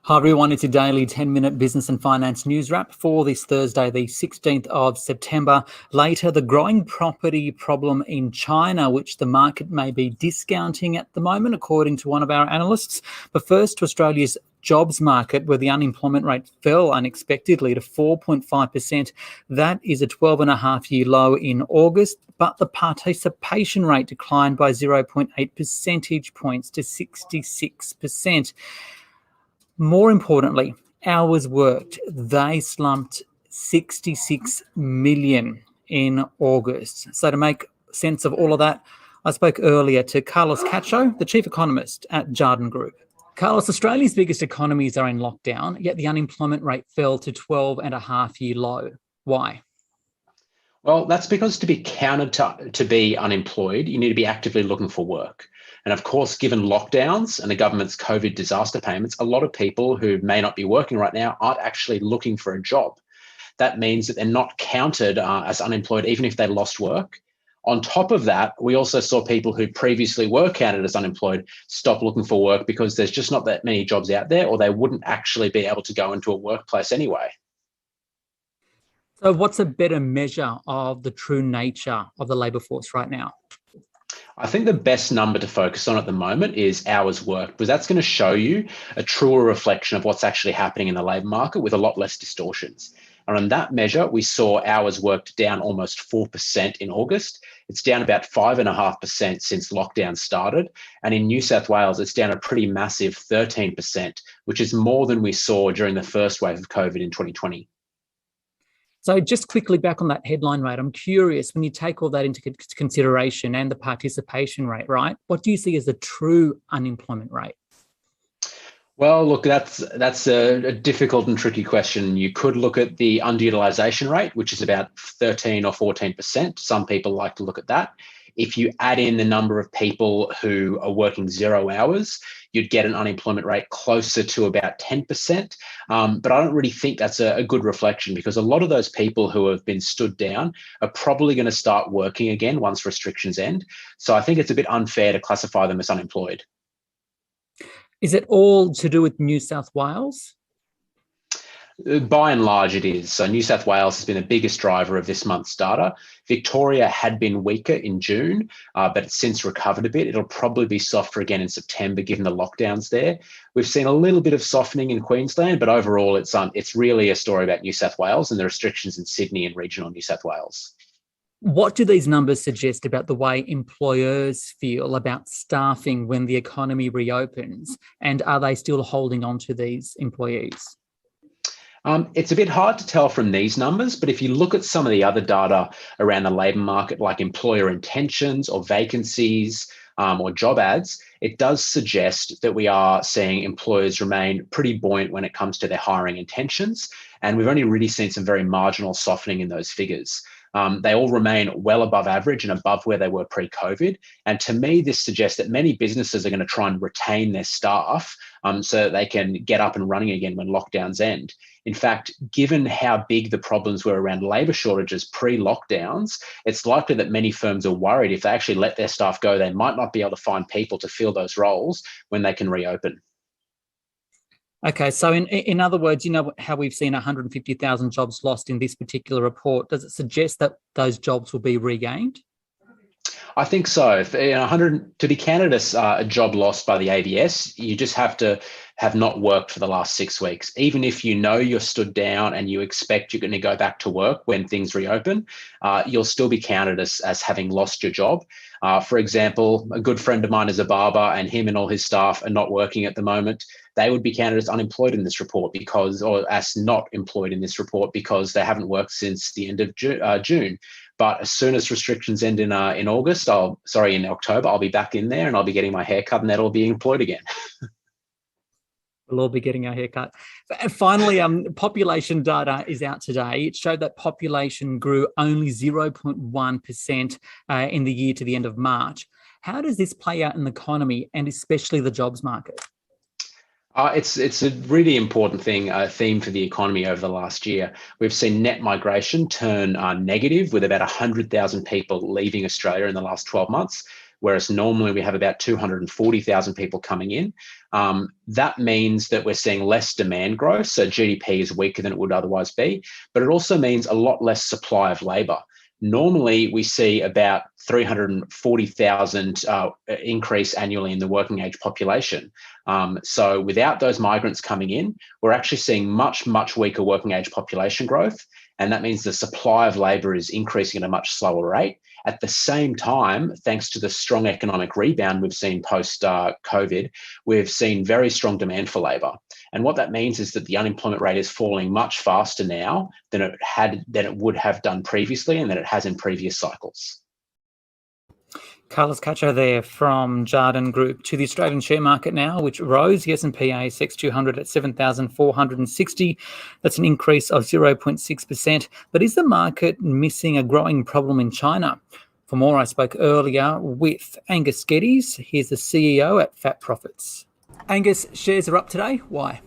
Hi everyone, it's your daily 10-minute business and finance news wrap for this Thursday, the 16th of September. Later, the growing property problem in China, which the market may be discounting at the moment, according to one of our analysts. But first, to Australia's jobs market, where the unemployment rate fell unexpectedly to 4.5%. That is a 12.5-year low in August, but the participation rate declined by 0.8 percentage points to 66%. More importantly, hours worked, they slumped 66 million in August. So to make sense of all of that, I spoke earlier to Carlos Cacho, the chief economist at Jarden Group. Carlos, Australia's biggest economies are in lockdown, yet the unemployment rate fell to 12.5-year low. Why? Well, that's because to be counted to be unemployed, you need to be actively looking for work. And of course, given lockdowns and the government's COVID disaster payments, a lot of people who may not be working right now aren't actually looking for a job. That means that they're not counted as unemployed, even if they lost work. On top of that, we also saw people who previously were counted as unemployed stop looking for work because there's just not that many jobs out there, or they wouldn't actually be able to go into a workplace anyway. So what's a better measure of the true nature of the labour force right now? I think the best number to focus on at the moment is hours worked, because that's going to show you a truer reflection of what's actually happening in the labour market with a lot less distortions. And on that measure, we saw hours worked down almost 4% in August. It's down about 5.5% since lockdown started. And in New South Wales, it's down a pretty massive 13%, which is more than we saw during the first wave of COVID in 2020. So just quickly back on that headline rate, I'm curious, when you take all that into consideration and the participation rate, right, what do you see as the true unemployment rate? Well, look, that's a difficult and tricky question. You could look at the underutilisation rate, which is about 13 or 14%. Some people like to look at that. If you add in the number of people who are working 0 hours, you'd get an unemployment rate closer to about 10%. But I don't really think that's a good reflection, because a lot of those people who have been stood down are probably going to start working again once restrictions end. So I think it's a bit unfair to classify them as unemployed. Is it all to do with New South Wales? By and large, it is. So New South Wales has been the biggest driver of this month's data. Victoria had been weaker in June, but it's since recovered a bit. It'll probably be softer again in September, given the lockdowns there. We've seen a little bit of softening in Queensland, but overall, it's really a story about New South Wales and the restrictions in Sydney and regional New South Wales. What do these numbers suggest about the way employers feel about staffing when the economy reopens? And are they still holding on to these employees? It's a bit hard to tell from these numbers, but if you look at some of the other data around the labour market, like employer intentions or vacancies or job ads, it does suggest that we are seeing employers remain pretty buoyant when it comes to their hiring intentions. And we've only really seen some very marginal softening in those figures. They all remain well above average and above where they were pre-COVID. And to me, this suggests that many businesses are going to try and retain their staff so that they can get up and running again when lockdowns end. In fact, given how big the problems were around labour shortages pre-lockdowns, it's likely that many firms are worried if they actually let their staff go, they might not be able to find people to fill those roles when they can reopen. Okay, so in other words, you know how we've seen 150,000 jobs lost in this particular report. Does it suggest that those jobs will be regained? I think so. If, 100 to be counted as a job lost by the ABS, you just have to have not worked for the last 6 weeks. Even if you know you're stood down and you expect you're going to go back to work when things reopen, you'll still be counted as having lost your job. For example, a good friend of mine is a barber, and him and all his staff are not working at the moment. They would be counted as unemployed in this report or as not employed in this report because they haven't worked since the end of June. But as soon as restrictions end in October, I'll be back in there and I'll be getting my hair cut and that'll be employed again. We'll all be getting our haircut. And finally, population data is out today. It showed that population grew only 0.1% in the year to the end of March. How does this play out in the economy and especially the jobs market? It's a really important theme for the economy over the last year. We've seen net migration turn negative, with about 100,000 people leaving Australia in the last 12 months, whereas normally we have about 240,000 people coming in. That means that we're seeing less demand growth, so GDP is weaker than it would otherwise be, but it also means a lot less supply of labour. Normally, we see about 340,000 increase annually in the working age population. So without those migrants coming in, we're actually seeing much, much weaker working age population growth. And that means the supply of labour is increasing at a much slower rate. At the same time, thanks to the strong economic rebound we've seen post-COVID, we've seen very strong demand for labour. And what that means is that the unemployment rate is falling much faster now than it would have done previously and than it has in previous cycles. Cacho there from Jarden Group. To the Australian share market now, which rose, the S&P ASX 200 at 7,460. That's an increase of 0.6%. But is the market missing a growing problem in China? For more, I spoke earlier with Angus Geddes. He's the CEO at Fat Profits. Angus, shares are up today. Why?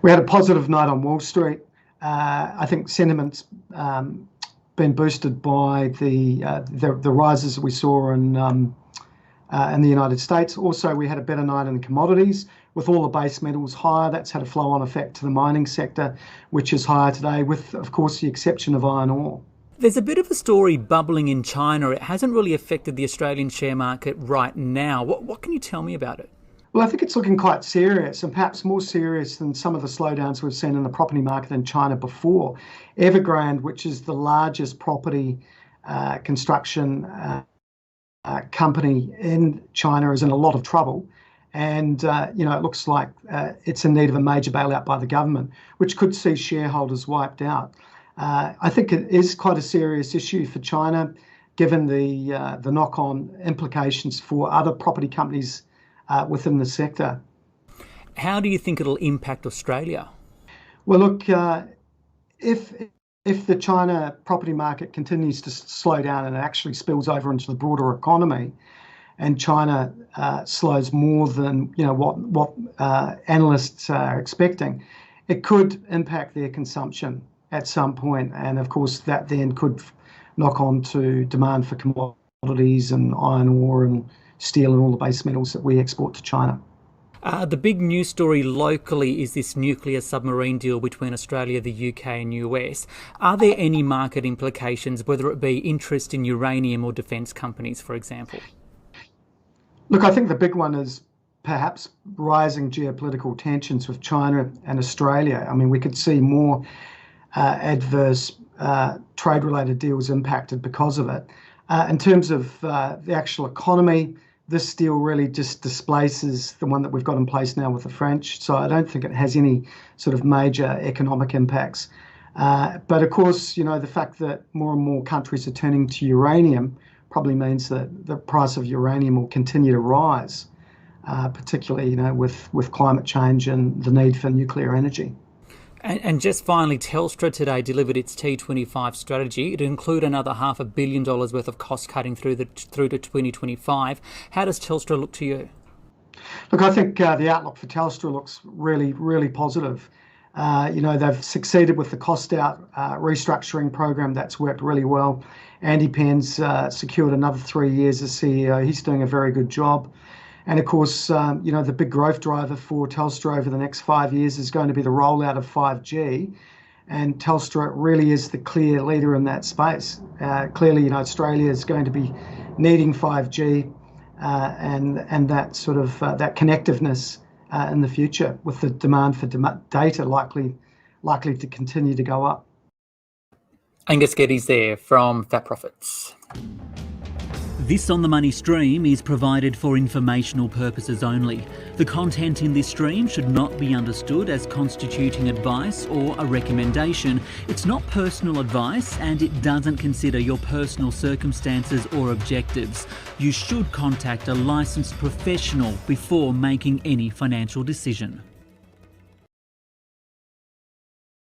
We had a positive night on Wall Street. I think sentiment's been boosted by the rises that we saw in the United States. Also, we had a better night in commodities with all the base metals higher. That's had a flow-on effect to the mining sector, which is higher today, with, of course, the exception of iron ore. There's a bit of a story bubbling in China. It hasn't really affected the Australian share market right now. What can you tell me about it? Well, I think it's looking quite serious, and perhaps more serious than some of the slowdowns we've seen in the property market in China before. Evergrande, which is the largest property construction company in China, is in a lot of trouble. And, it looks like it's in need of a major bailout by the government, which could see shareholders wiped out. I think it is quite a serious issue for China, given the knock-on implications for other property companies within the sector. How do you think it'll impact Australia? Well, look, if the China property market continues to slow down and it actually spills over into the broader economy, and China slows more than what analysts are expecting, it could impact their consumption at some point, and of course that then could knock on to demand for commodities and iron ore and steel and all the base metals that we export to China. The big news story locally is this nuclear submarine deal between Australia, the UK and US. Are there any market implications, whether it be interest in uranium or defence companies, for example? Look, I think the big one is perhaps rising geopolitical tensions with China and Australia. I mean, we could see more adverse trade-related deals impacted because of it. In terms of the actual economy, this deal really just displaces the one that we've got in place now with the French. So I don't think it has any sort of major economic impacts. But of course, the fact that more and more countries are turning to uranium probably means that the price of uranium will continue to rise, particularly, with climate change and the need for nuclear energy. And just finally, Telstra today delivered its T25 strategy. It include another $500 million worth of cost cutting through to 2025. How does Telstra look to you? Look, I think the outlook for Telstra looks really, really positive. They've succeeded with the cost out restructuring program. That's worked really well. Andy Penn's secured another 3 years as CEO. He's doing a very good job. And of course, the big growth driver for Telstra over the next 5 years is going to be the rollout of 5G. And Telstra really is the clear leader in that space. Clearly, Australia is going to be needing 5G and that sort of that connectiveness in the future, with the demand for data likely to continue to go up. Angus Geddes there from Fat Profits. This On The Money stream is provided for informational purposes only. The content in this stream should not be understood as constituting advice or a recommendation. It's not personal advice and it doesn't consider your personal circumstances or objectives. You should contact a licensed professional before making any financial decision.